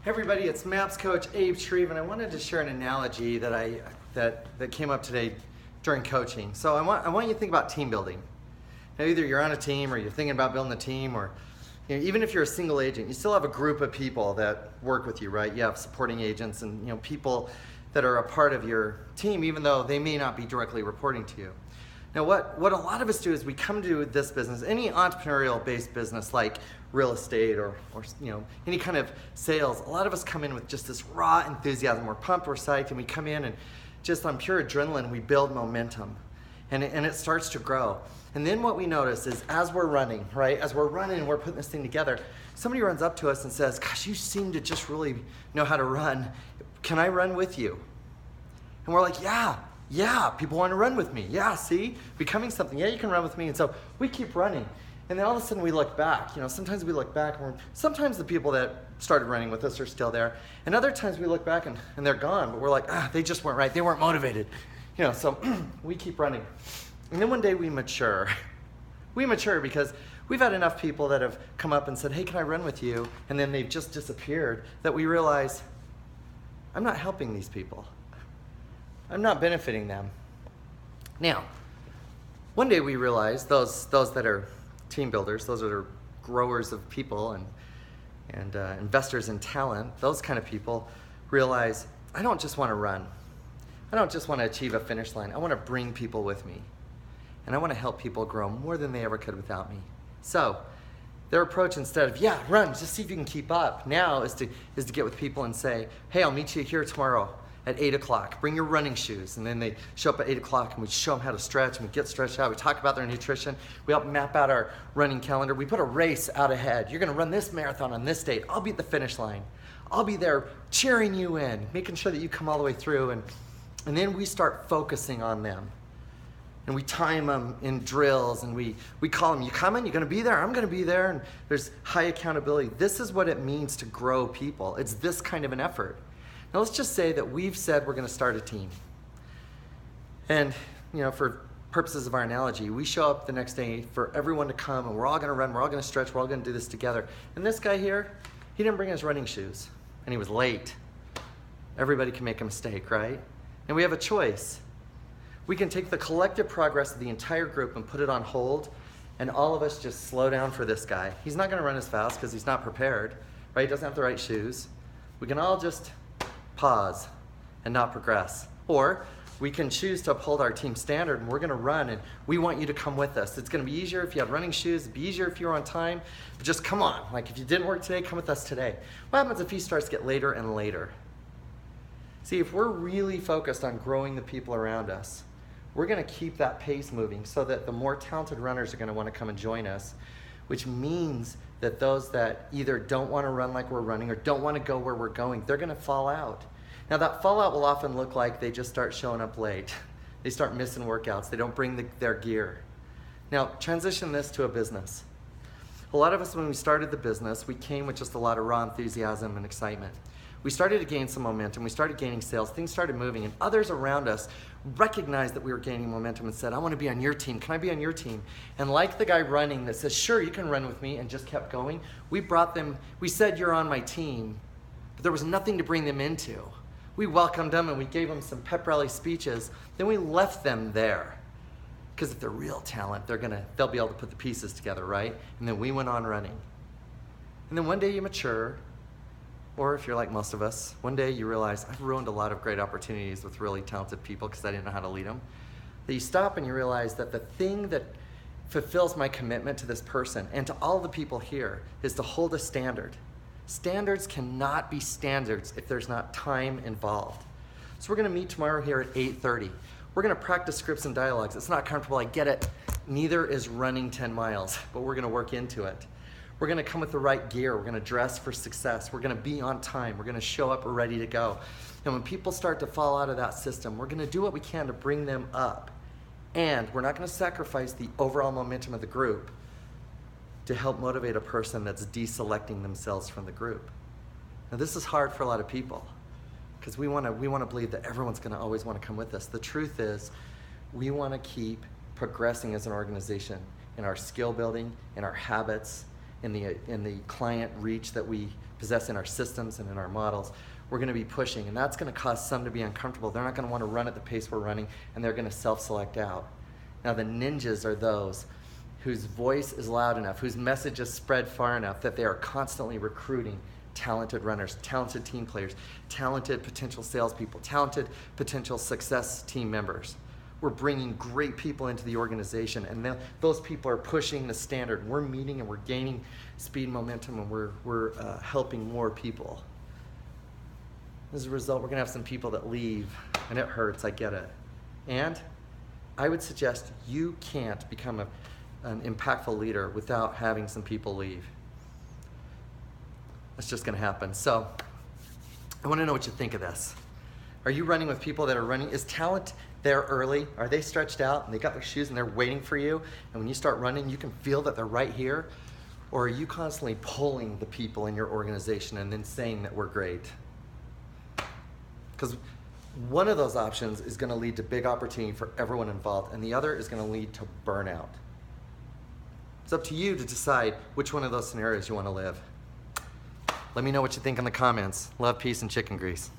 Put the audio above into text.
Hey everybody, it's MAPS coach Abe Shreve, and I wanted to share an analogy that came up today during coaching. So I want you to think about team building. Now, either you're on a team or you're thinking about building a team, or even if you're a single agent, you still have a group of people that work with you, right? You have supporting agents and people that are a part of your team, even though they may not be directly reporting to you. Now, what a lot of us do is we come to this business, any entrepreneurial-based business like real estate or any kind of sales. A lot of us come in with just this raw enthusiasm. We're pumped, we're psyched, and we come in and just on pure adrenaline, we build momentum, and it starts to grow. And then what we notice is as we're running, right? As we're running and we're putting this thing together, somebody runs up to us and says, "Gosh, you seem to just really know how to run. Can I run with you?" And we're like, yeah, people want to run with me. Yeah, see, becoming something. Yeah, you can run with me. And so we keep running. And then all of a sudden we look back. Sometimes we look back, and sometimes the people that started running with us are still there. And other times we look back and they're gone, but we're like, they just weren't right. They weren't motivated. So we keep running. And then one day we mature. We mature because we've had enough people that have come up and said, "Hey, can I run with you?" And then they've just disappeared, that we realize, I'm not helping these people. I'm not benefiting them. Now, one day we realized those that are team builders, those that are growers of people and investors in talent, those kind of people realize, I don't just want to run. I don't just want to achieve a finish line. I want to bring people with me. And I want to help people grow more than they ever could without me. So their approach, instead of, run, just see if you can keep up, now is to get with people and say, "Hey, I'll meet you here tomorrow at 8 o'clock. Bring your running shoes." And then they show up at 8 o'clock and we show them how to stretch, and we get stretched out. We talk about their nutrition. We help map out our running calendar. We put a race out ahead. You're going to run this marathon on this date. I'll be at the finish line. I'll be there cheering you in, making sure that you come all the way through. And then we start focusing on them. And we time them in drills, and we call them, "You coming? You going to be there?" "I'm going to be there." And there's high accountability. This is what it means to grow people. It's this kind of an effort. Now let's just say that we've said we're going to start a team. And, for purposes of our analogy, we show up the next day for everyone to come, and we're all going to run, we're all going to stretch, we're all going to do this together. And this guy here, he didn't bring his running shoes, and he was late. Everybody can make a mistake, right? And we have a choice. We can take the collective progress of the entire group and put it on hold, and all of us just slow down for this guy. He's not going to run as fast because he's not prepared, right? He doesn't have the right shoes. We can all just pause and not progress. Or we can choose to uphold our team standard, and we're going to run, and we want you to come with us. It's going to be easier if you have running shoes. It'd be easier if you're on time. But just come on. Like, if you didn't work today, come with us today. What happens if he starts to get later and later? See, if we're really focused on growing the people around us, we're going to keep that pace moving so that the more talented runners are going to want to come and join us, which means that those that either don't want to run like we're running or don't want to go where we're going, they're going to fall out. Now, that fallout will often look like they just start showing up late. They start missing workouts. They don't bring their gear. Now, transition this to a business. A lot of us, when we started the business, we came with just a lot of raw enthusiasm and excitement. We started to gain some momentum. We started gaining sales. Things started moving, and others around us recognized that we were gaining momentum and said, "I want to be on your team. Can I be on your team?" And like the guy running that says, "Sure, you can run with me," and just kept going, we brought them, we said, "You're on my team," but there was nothing to bring them into. We welcomed them and we gave them some pep rally speeches. Then we left them there. Because if they're real talent, they'll be able to put the pieces together, right? And then we went on running. And then one day you mature, or if you're like most of us, one day you realize, I've ruined a lot of great opportunities with really talented people because I didn't know how to lead them. That you stop and you realize that the thing that fulfills my commitment to this person and to all the people here is to hold a standard. Standards cannot be standards if there's not time involved. So we're going to meet tomorrow here at 8:30. We're going to practice scripts and dialogues. It's not comfortable, I get it. Neither is running 10 miles, but we're going to work into it. We're going to come with the right gear. We're going to dress for success. We're going to be on time. We're going to show up ready to go. And when people start to fall out of that system, we're going to do what we can to bring them up. And we're not going to sacrifice the overall momentum of the group to help motivate a person that's deselecting themselves from the group. Now, this is hard for a lot of people because we want to believe that everyone's going to always want to come with us. The truth is, we want to keep progressing as an organization in our skill building, in our habits, in the client reach that we possess in our systems and in our models, we're going to be pushing, and that's going to cause some to be uncomfortable. They're not going to want to run at the pace we're running, and they're going to self-select out. Now the ninjas are those whose voice is loud enough, whose message is spread far enough that they are constantly recruiting talented runners, talented team players, talented potential salespeople, talented potential success team members. We're bringing great people into the organization, and those people are pushing the standard. We're meeting and we're gaining speed, momentum, and we're helping more people. As a result, we're going to have some people that leave, and it hurts, I get it. And I would suggest you can't become an impactful leader without having some people leave. That's just going to happen. So I want to know what you think of this. Are you running with people that are running? Is talent there early? Are they stretched out and they got their shoes and they're waiting for you? And when you start running, you can feel that they're right here? Or are you constantly pulling the people in your organization and then saying that we're great? Because one of those options is going to lead to big opportunity for everyone involved, and the other is going to lead to burnout. It's up to you to decide which one of those scenarios you want to live. Let me know what you think in the comments. Love, peace, and chicken grease.